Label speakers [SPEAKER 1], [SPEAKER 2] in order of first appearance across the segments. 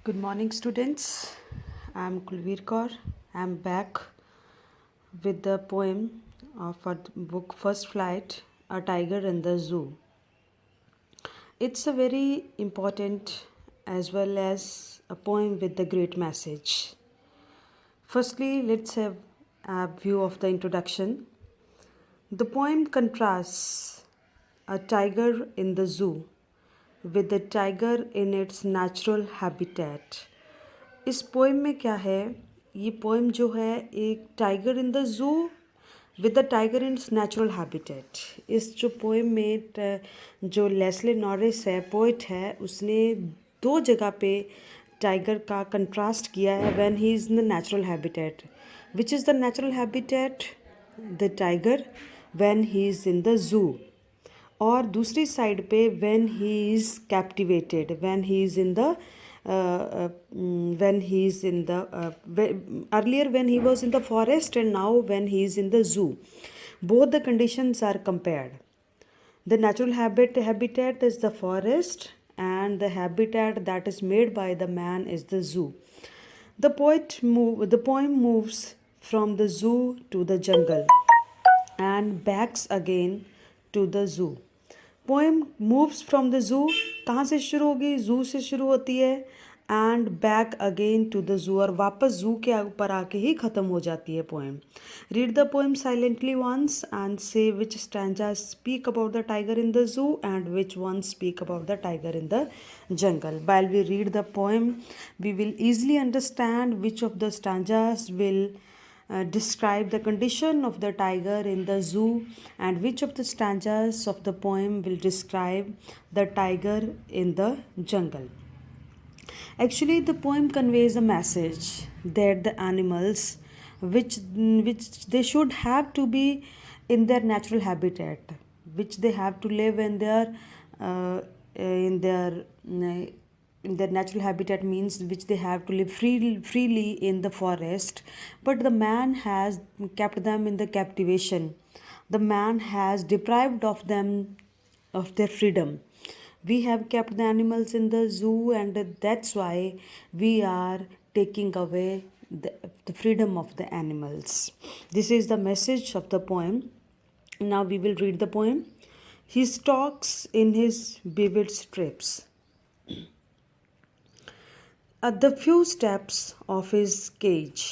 [SPEAKER 1] Good morning, students. I'm Kulveer Kaur. I'm back with the poem of our book First Flight, A Tiger in the Zoo. It's a very important as well as a poem with a great message. Firstly, let's have a view of the introduction. The poem contrasts a tiger in the zoo with the tiger in its natural habitat. इस poem में क्या है, ये poem जो है एक tiger in the zoo with the tiger in its natural habitat. इस जो पोएम में जो लेस्ले नॉरिस है, पोइट है, उसने दो जगह पे टाइगर का कंट्रास्ट किया है when he is in the natural habitat. Which is the natural habitat? The tiger when he is in the zoo. और दूसरी साइड पे when he is captivated, when he is in the when he is in the earlier when he was in the forest and now when he is in the zoo. Both the conditions are compared. The natural habitat is the forest and the habitat that is made by the man is the zoo. The poem moves from the zoo to the jungle and backs again to the zoo. Poem moves from the zoo, कहाँ से शुरू होगी? Zoo से शुरू होती है and back again to the zoo, और वापस ज़ू के ऊपर आके ही ख़त्म हो जाती है poem. Read the poem silently once and say which stanza speak about the tiger in the zoo and which one speak about the tiger in the jungle. While we read the poem, we will easily understand which of the stanzas will describe the condition of the tiger in the zoo and which of the stanzas of the poem will describe the tiger in the jungle. Actually, the poem conveys a message that the animals which they should have to be in their natural habitat, which they have to live in their uh, in their in their natural habitat, means which they have to live freely in the forest, but the man has kept them in the captivation. The man has deprived of them of their freedom. We have kept the animals in the zoo and that's why we are taking away the freedom of the animals. This is the message of the poem. Now we will read the poem. He stalks in his vivid strips. At the few steps of his cage,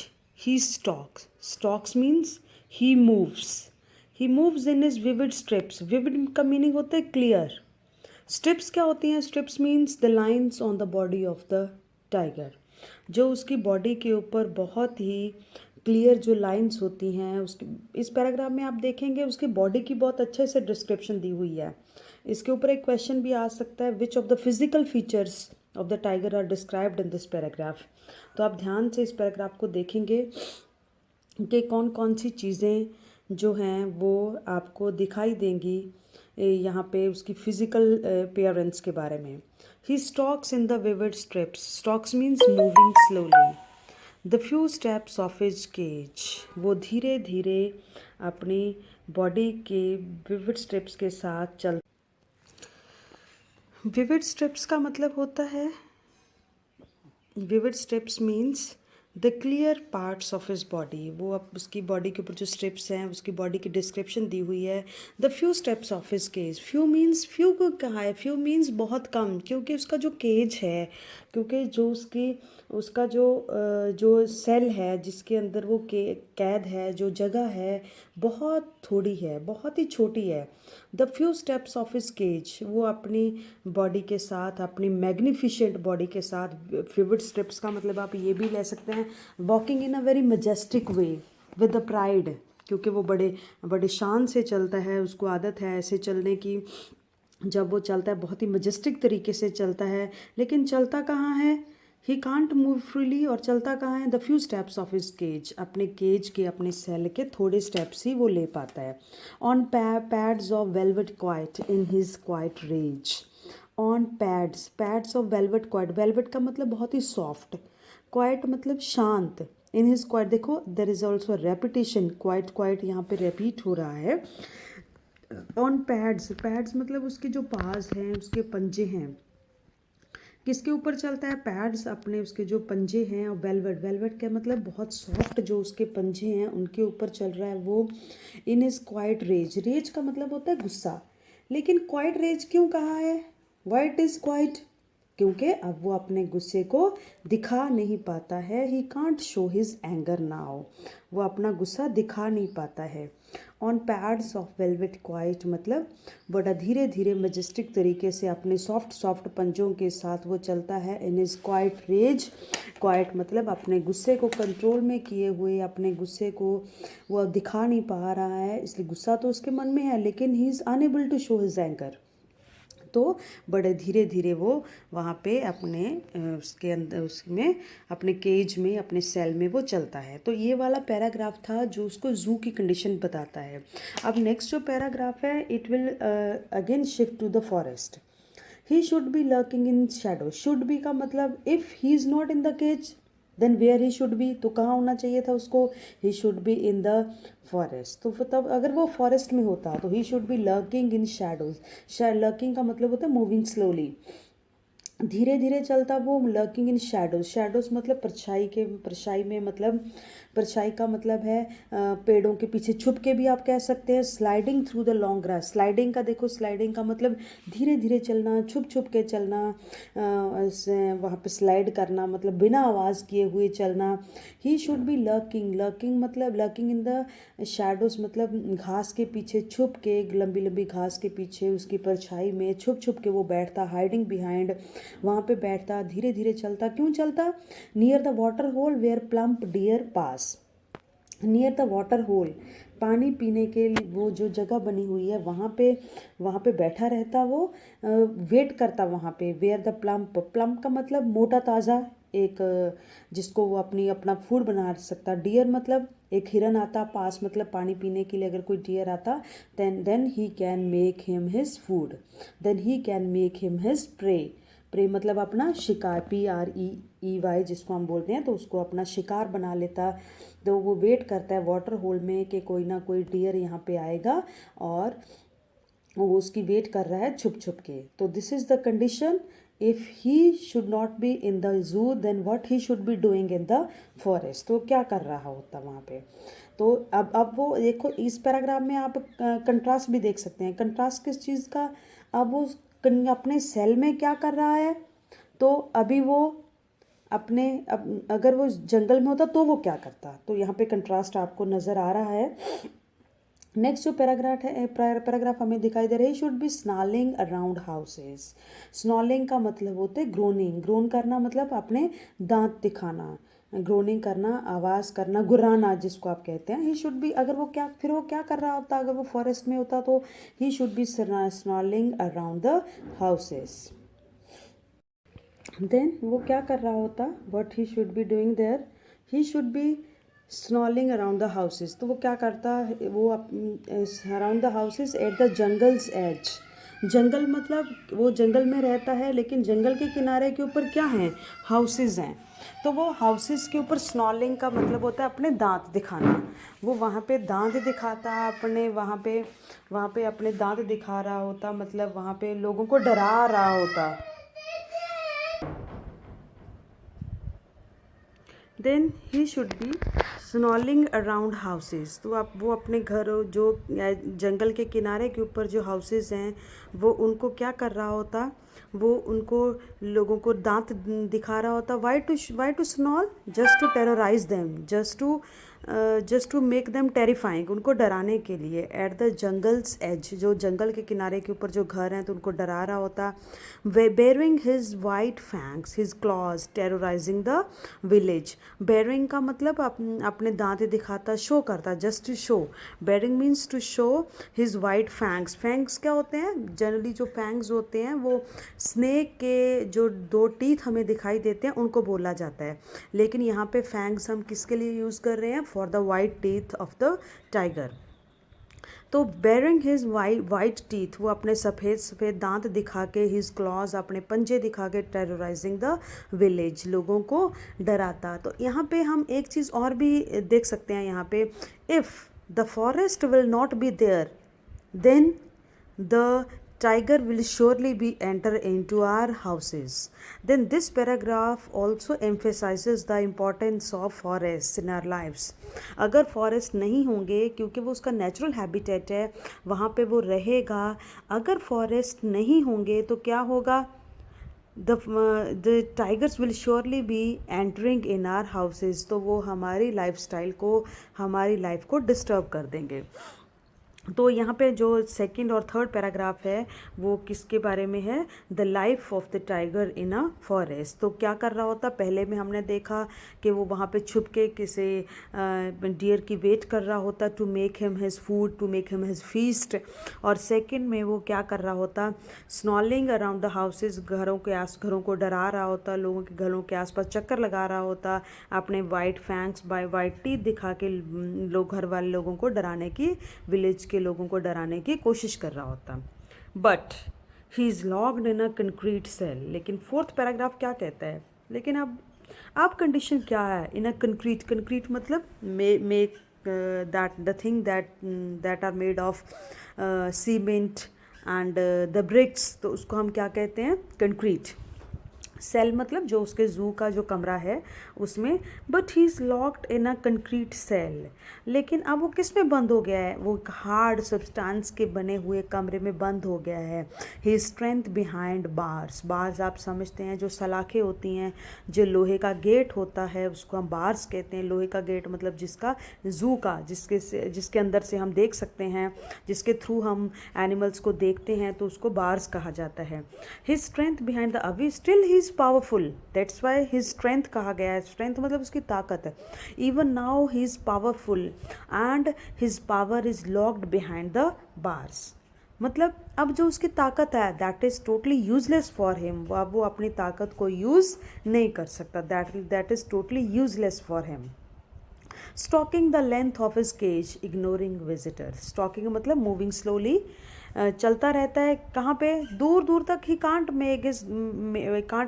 [SPEAKER 1] he stalks. Stalks means he moves. He moves in his vivid strips. Vivid का meaning होता है clear. Strips क्या होती हैं? Strips means the lines on the body of the tiger. जो उसकी body के ऊपर बहुत ही क्लियर जो लाइंस होती हैं, उसकी इस पैराग्राफ में आप देखेंगे उसकी बॉडी की बहुत अच्छे से डिस्क्रिप्शन दी हुई है. इसके ऊपर एक क्वेश्चन भी आ सकता है, which of the physical features of the tiger are described in this paragraph. तो आप ध्यान से इस पैराग्राफ को देखेंगे कि कौन कौन सी चीज़ें जो हैं वो आपको दिखाई देंगी यहाँ पे उसकी फिजिकल अपीयरेंस के बारे में. He stalks in the vivid stripes. Stalks means moving slowly. The few steps of his cage, वो धीरे धीरे अपनी बॉडी के विविड स्ट्रिप्स के साथ चल. विविड स्ट्रिप्स का मतलब होता है, vivid strips means the clear parts of his body. वो अब उसकी बॉडी के ऊपर जो स्ट्रिप्स हैं उसकी बॉडी की डिस्क्रिप्शन दी हुई है. The few steps of his cage. Few means few को कहा है, फ्यू मीन्स बहुत कम, क्योंकि उसका जो केज है, क्योंकि जो उसका जो सेल है जिसके अंदर वो कैद है, जो जगह है बहुत थोड़ी है, बहुत ही छोटी है. The few steps of his cage, वो अपनी बॉडी के साथ, अपनी मैग्निफिशेंट बॉडी के साथ. विविड स्ट्रिप्स का मतलब आप ये भी ले सकते हैं walking in a very majestic way with the pride, क्योंकि वो बड़े शान से चलता है, उसको आदत है ऐसे चलने की. जब वो चलता है बहुत ही मजेस्टिक तरीके से चलता है, लेकिन चलता कहाँ है? He can't move freely. और चलता कहाँ है? The few steps of his cage, अपने केज के, अपने सेल के थोड़े स्टेप्स ही वो ले पाता है. On pads of velvet quiet in his quiet rage. On pads of velvet quiet. Velvet का मतलब बहुत ही सॉफ्ट, क्वाइट मतलब शांत. इन हिज क्वाइट, देखो there is also repetition, quite यहाँ पे रिपीट हो रहा है. ऑन पैड्स मतलब उसके जो पास हैं, उसके पंजे हैं. किसके ऊपर चलता है? पैड्स, अपने उसके जो पंजे हैं, और वेलवेट, वेलवेट का मतलब बहुत सॉफ्ट जो उसके पंजे हैं उनके ऊपर चल रहा है वो। इन इज क्वाइट रेज, रेज का मतलब होता है गुस्सा, लेकिन क्वाइट रेज क्यों कहा है? Why it is quite? क्योंकि अब वो अपने गुस्से को दिखा नहीं पाता है। He can't show his anger now, वो अपना गुस्सा दिखा नहीं पाता है। On pads of velvet quite मतलब बड़ा धीरे धीरे मजेस्टिक तरीके से अपने सॉफ्ट सॉफ्ट पंजों के साथ वो चलता है। इन इज क्वाइट रेज, क्वाइट मतलब अपने गुस्से को कंट्रोल में किए हुए, अपने गुस्से को वो दिखा नहीं पा रहा है, इसलिए गुस्सा तो उसके मन में है लेकिन he is unable to show his anger. तो बड़े धीरे धीरे वो वहाँ पे अपने उसके अंदर उसमें अपने केज में, अपने सेल में वो चलता है। तो ये वाला पैराग्राफ था जो उसको ज़ू की कंडीशन बताता है। अब नेक्स्ट जो पैराग्राफ है, it will again shift to the forest. He should be lurking in shadow, should be का मतलब if he is not in the cage then where he should be, तो कहाँ होना चाहिए था उसको? He should be in the forest. तो तब अगर वो फॉरेस्ट में होता तो he should be lurking in shadows. Lurking का मतलब होता है मूविंग स्लोली, धीरे धीरे चलता वो। लर्किंग इन शैडोज, शैडोज मतलब परछाई के, परछाई में मतलब परछाई का मतलब है पेड़ों के पीछे छुप के भी आप कह सकते हैं। Sliding through the long grass, sliding का देखो, स्लाइडिंग का मतलब धीरे धीरे चलना, छुप छुप के चलना, वहाँ पे स्लाइड करना मतलब बिना आवाज़ किए हुए चलना। ही शुड बी लर्किंग, लर्किंग मतलब लर्किंग इन द शैडोज मतलब घास के पीछे छुप के, लंबी लंबी घास के पीछे उसकी परछाई में छुप छुप के वो बैठता, हाइडिंग बिहाइंड, वहाँ पे बैठता, धीरे धीरे चलता। क्यों चलता? Near the water hole where plump deer pass, near the water hole, पानी पीने के लिए वो जो जगह बनी हुई है वहाँ पे बैठा रहता वो, वेट करता वहाँ पे। वेयर द प्लम्प, प्लम्प का मतलब मोटा ताज़ा, एक जिसको वो अपना फूड बना सकता। डियर मतलब एक हिरन आता पास, मतलब पानी पीने के लिए अगर कोई डियर आता, then he can make him his food, then he can make him his prey. Prey मतलब अपना शिकार, PREEY जिसको हम बोलते हैं, तो उसको अपना शिकार बना लेता। तो वो वेट करता है वाटर होल में कि कोई ना कोई डियर यहाँ पे आएगा और वो उसकी वेट कर रहा है छुप छुप के। तो this is the condition. If he should not be in the zoo then what he should be doing in the forest, तो क्या कर रहा होता वहाँ पे? तो अब वो देखो, इस पैराग्राफ में आप कंट्रास्ट भी देख सकते हैं। कंट्रास्ट किस चीज़ का? अब वो अपने सेल में क्या कर रहा है, तो अभी वो अपने अगर वो जंगल में होता तो वो क्या करता। तो यहाँ पे कंट्रास्ट आपको नज़र आ रहा है। नेक्स्ट जो पैराग्राफ हमें दिखाई दे रहा है, should be snarling around houses. स्नॉलिंग का मतलब होता है ग्रोनिंग, ग्रोन करना मतलब अपने दांत दिखाना, ग्रोनिंग करना, आवाज़ करना, गुर्राना जिसको आप कहते हैं। ही शुड बी, अगर वो क्या, फिर वो क्या कर रहा होता अगर वो फॉरेस्ट में होता? तो he should be snarling around the houses. Then वो क्या कर रहा होता? What he should be doing there, he should be snarling around the houses. तो वो क्या करता? वो around the houses at the jungle's edge. जंगल मतलब वो जंगल में रहता है, लेकिन जंगल के किनारे के ऊपर क्या हैं? हाउसेस हैं। तो वो हाउसेस के ऊपर स्नॉलिंग का मतलब होता है अपने दांत दिखाना। वो वहाँ पे दांत दिखाता अपने, वहाँ पे अपने दांत दिखा रहा होता, मतलब वहाँ पे लोगों को डरा रहा होता। Then he should be snarling around houses. तो आप वो अपने घर जो जंगल के किनारे के ऊपर जो हाउसेस हैं वो उनको क्या कर रहा होता? वो उनको लोगों को दांत दिखा रहा होता। Why to snarl? Just to terrorise them, just to make them terrifying, उनको डराने के लिए। एट द जंगल्स एज, जो जंगल के किनारे के ऊपर जो घर हैं तो उनको डरा रहा होता। Baring his white fangs his claws terrorizing the village. Baring का मतलब अपने दांत दिखाता, शो करता, just to show. Baring means to show his white fangs. Fangs क्या होते हैं? जनरली जो फैंक्स होते हैं वो स्नेक के जो 2 टीथ हमें दिखाई देते हैं उनको बोला जाता है, लेकिन यहाँ पे फैंक्स हम किसके लिए यूज़ कर रहे हैं? For the white teeth of the tiger. तो बेरिंग हिज वाइट टीथ, वो अपने सफ़ेद सफ़ेद दांत दिखा के, हिज क्लॉज अपने पंजे दिखा के, टेरराइजिंग द विलेज, लोगों को डराता। तो यहाँ पे हम एक चीज़ और भी देख सकते हैं यहाँ पे, if the forest will not be there then the tiger will surely be enter into our houses. Then this paragraph also emphasizes the importance of forests in our lives. अगर फॉरेस्ट नहीं होंगे, क्योंकि वो उसका नेचुरल हैबिटेट है, वहाँ पे वो रहेगा. अगर फॉरेस्ट नहीं होंगे तो क्या होगा? the tigers will surely be entering in our houses. तो वो हमारी लाइफस्टाइल को, हमारी लाइफ को डिस्टर्ब कर देंगे. तो यहाँ पे जो सेकंड और थर्ड पैराग्राफ है वो किसके बारे में है? The life of the tiger in a forest. तो क्या कर रहा होता? पहले में हमने देखा कि वो वहाँ पे छुप के किसी डियर की वेट कर रहा होता, to make him his food, to make him his feast. और सेकंड में वो क्या कर रहा होता? स्नॉलिंग अराउंड द हाउसेज, घरों को डरा रहा होता, लोगों के घरों के आसपास चक्कर लगा रहा होता, अपने white fangs by white teeth दिखा के लोग, घर वाले लोगों को डराने की, विलेज के लोगों को डराने की कोशिश कर रहा होता. But he is locked in a concrete cell. लेकिन फोर्थ पैराग्राफ क्या कहता है? लेकिन अब कंडीशन क्या है? इन अ कंक्रीट मतलब make that the thing that are made of cement and the bricks. तो उसको हम क्या कहते हैं? कंक्रीट. सेल मतलब जो उसके जू का जो कमरा है उसमें. But he is locked in a concrete cell. लेकिन अब वो किस में बंद हो गया है? वो एक हार्ड सब्सटेंस के बने हुए कमरे में बंद हो गया है. ही स्ट्रेंथ बिहाइंड बार्स. बार्स आप समझते हैं, जो सलाखें होती हैं, जो लोहे का गेट होता है उसको हम बार्स कहते हैं. लोहे का गेट मतलब जिसका जू का, जिसके अंदर से हम देख सकते हैं, जिसके थ्रू हम एनिमल्स को देखते हैं, तो उसको बार्स कहा जाता है. हिज स्ट्रेंथ बिहाइंड द अभी still he is powerful. That's why his strength कहा गया है. स्ट्रेंथ मतलब उसकी ताकत है. Even now he is powerful and his power is locked behind the bars. मतलब अब जो उसकी ताकत है that is totally useless for him. अब वो अपनी ताकत को यूज़ नहीं कर सकता. That is totally useless for him. Stalking the length of his cage, ignoring visitors. Stalking मतलब मूविंग स्लोली, चलता रहता है. कहाँ पे? दूर दूर तक. He can't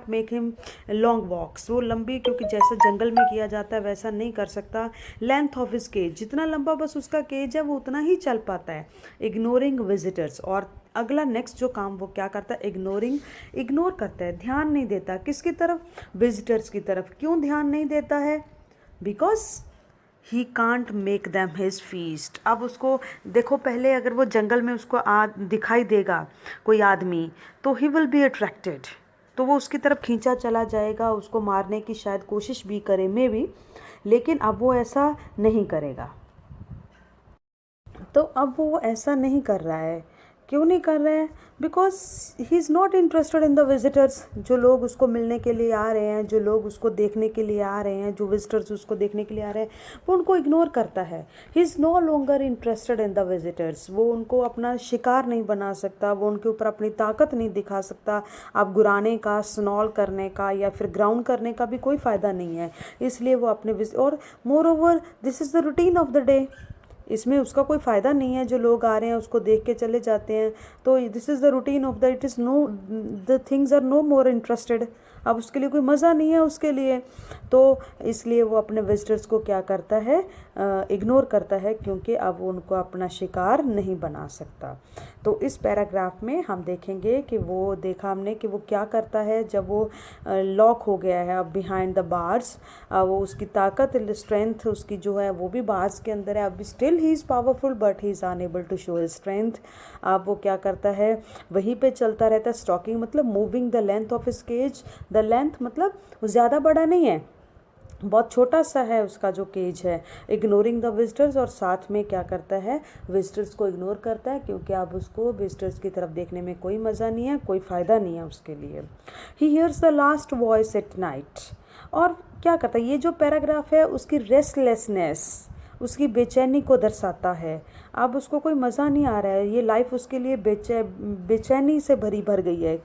[SPEAKER 1] make him long walks. वो लंबी, क्योंकि जैसा जंगल में किया जाता है वैसा नहीं कर सकता. लेंथ ऑफ हिज केज, जितना लंबा बस उसका केज है वो उतना ही चल पाता है. Ignoring visitors. और अगला नेक्स्ट जो काम वो क्या करता है? इग्नोर करता है, ध्यान नहीं देता. किसकी तरफ? विजिटर्स की तरफ. क्यों ध्यान नहीं देता है? Because he can't make them his feast. अब उसको देखो, पहले अगर वो जंगल में उसको दिखाई देगा कोई आदमी तो ही विल बी अट्रैक्टेड. तो वो उसकी तरफ खींचा चला जाएगा, उसको मारने की शायद कोशिश भी करे मे भी. लेकिन अब वो ऐसा नहीं करेगा. तो अब वो ऐसा नहीं कर रहा है. क्यों नहीं कर रहे हैं? Because he is not interested in the visitors. जो लोग उसको मिलने के लिए आ रहे हैं, जो लोग उसको देखने के लिए आ रहे हैं, जो विजिटर्स उसको देखने के लिए आ रहे हैं, वो उनको इग्नोर करता है. He is no longer interested in the visitors. वो उनको अपना शिकार नहीं बना सकता, वो उनके ऊपर अपनी ताकत नहीं दिखा सकता. आप गुराने का, स्नॉल करने का या फिर ग्राउंड करने का भी कोई फ़ायदा नहीं है. इसलिए वो अपने और more over this is the routine of the day. इसमें उसका कोई फ़ायदा नहीं है. जो लोग आ रहे हैं उसको देख के चले जाते हैं. तो this is the routine of the, it is no, the things are no more interested. अब उसके लिए कोई मज़ा नहीं है उसके लिए. तो इसलिए वो अपने विजिटर्स को क्या करता है? इग्नोर करता है, क्योंकि अब वो उनको अपना शिकार नहीं बना सकता. तो इस पैराग्राफ में हम देखेंगे कि वो देखा हमने कि वो क्या करता है जब वो लॉक हो गया है अब बिहाइंड द बार्स. वो उसकी ताकत, स्ट्रेंथ उसकी जो है वो भी बार्स के अंदर है. अब still he is powerful but he is unable to show his strength. अब वो क्या करता है? वहीं पे चलता रहता है. स्टॉकिंग मतलब moving the length of his cage. The length मतलब ज़्यादा बड़ा नहीं है, बहुत छोटा सा है उसका जो केज है. इग्नोरिंग द विजिटर्स, और साथ में क्या करता है? विजिटर्स को इग्नोर करता है, क्योंकि अब उसको विजिटर्स की तरफ देखने में कोई मज़ा नहीं है, कोई फ़ायदा नहीं है उसके लिए. He hears the last voice at night. और क्या करता है? ये जो पैराग्राफ है उसकी रेस्टलेसनेस, उसकी बेचैनी को दर्शाता है. अब उसको कोई मज़ा नहीं आ रहा है. ये लाइफ उसके लिए बेचैनी से भर गई है.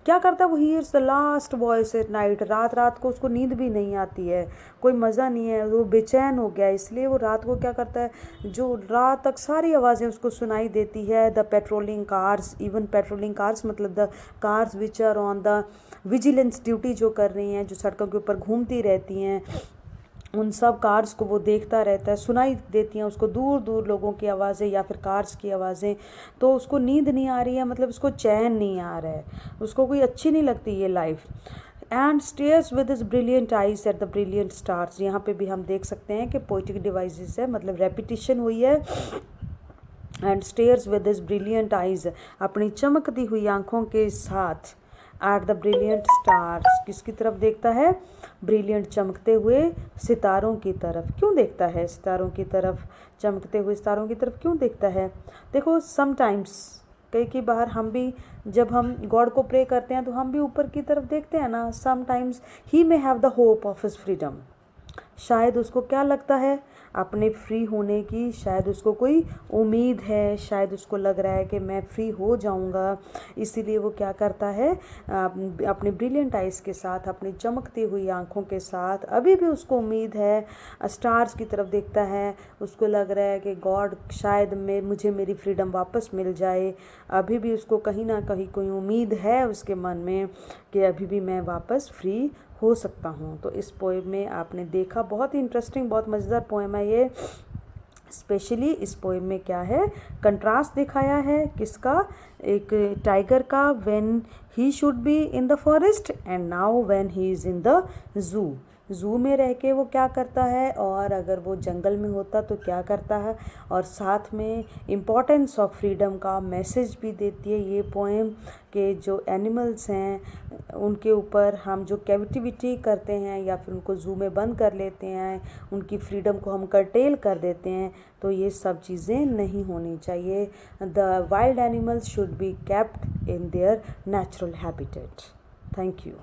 [SPEAKER 1] क्या करता है वो? Here's the last voice at night. रात को उसको नींद भी नहीं आती है, कोई मज़ा नहीं है, वो बेचैन हो गया. इसलिए वो रात को क्या करता है? जो रात तक सारी आवाज़ें उसको सुनाई देती है. The patrolling cars, even patrolling cars मतलब the cars which are on the vigilance duty, जो कर रही हैं, जो सड़कों के ऊपर घूमती रहती हैं, उन सब कार्स को वो देखता रहता है, सुनाई देती हैं उसको दूर दूर लोगों की आवाज़ें या फिर कार्स की आवाज़ें। तो उसको नींद नहीं आ रही है, मतलब उसको चैन नहीं आ रहा है, उसको कोई अच्छी नहीं लगती ये life. And stairs with his brilliant eyes at the brilliant stars. यहाँ पे भी हम देख सकते हैं कि पोइटिक डिवाइसेस है, मतलब रेपिटिशन हुई है। And stairs with his brilliant eyes, अपनी चमकती हुई आंखों के साथ, एट द ब्रिलियंट स्टार्स, किसकी तरफ देखता है? ब्रिलियंट चमकते हुए सितारों की तरफ। क्यों देखता है सितारों की तरफ? चमकते हुए सितारों की तरफ क्यों देखता है? देखो समटाइम्स कई बार हम भी जब हम गॉड को प्रे करते हैं तो हम भी ऊपर की तरफ देखते हैं ना। Sometimes he may have the hope of his freedom. शायद उसको क्या लगता है अपने फ्री होने की, शायद उसको कोई उम्मीद है, शायद उसको लग रहा है कि मैं फ्री हो जाऊंगा। इसीलिए वो क्या करता है, अपने ब्रिलियंट आइज़ के साथ, अपनी चमकती हुई आंखों के साथ, अभी भी उसको उम्मीद है, स्टार्स की तरफ देखता है। उसको लग रहा है कि गॉड शायद मुझे मेरी फ्रीडम वापस मिल जाए। अभी भी उसको कहीं ना कहीं कोई उम्मीद है उसके मन में कि अभी भी मैं वापस फ्री हो सकता हूँ। तो इस पोएम में आपने देखा, बहुत ही इंटरेस्टिंग, बहुत मज़ेदार पोएम है ये। स्पेशली इस पोएम में क्या है, कंट्रास्ट दिखाया है किसका? एक टाइगर का, when he should be in the forest and now when he is in the zoo. Zoo में रह के वो क्या करता है और अगर वो जंगल में होता तो क्या करता है। और साथ में इम्पोर्टेंस ऑफ फ्रीडम का मैसेज भी देती है ये पोएम, कि जो एनिमल्स हैं उनके ऊपर हम जो कैप्टिविटी करते हैं या फिर उनको ज़ू में बंद कर लेते हैं, उनकी फ्रीडम को हम कर्टेल कर देते हैं, तो ये सब चीज़ें नहीं होनी चाहिए। The wild animals should be kept in their natural habitat. Thank you.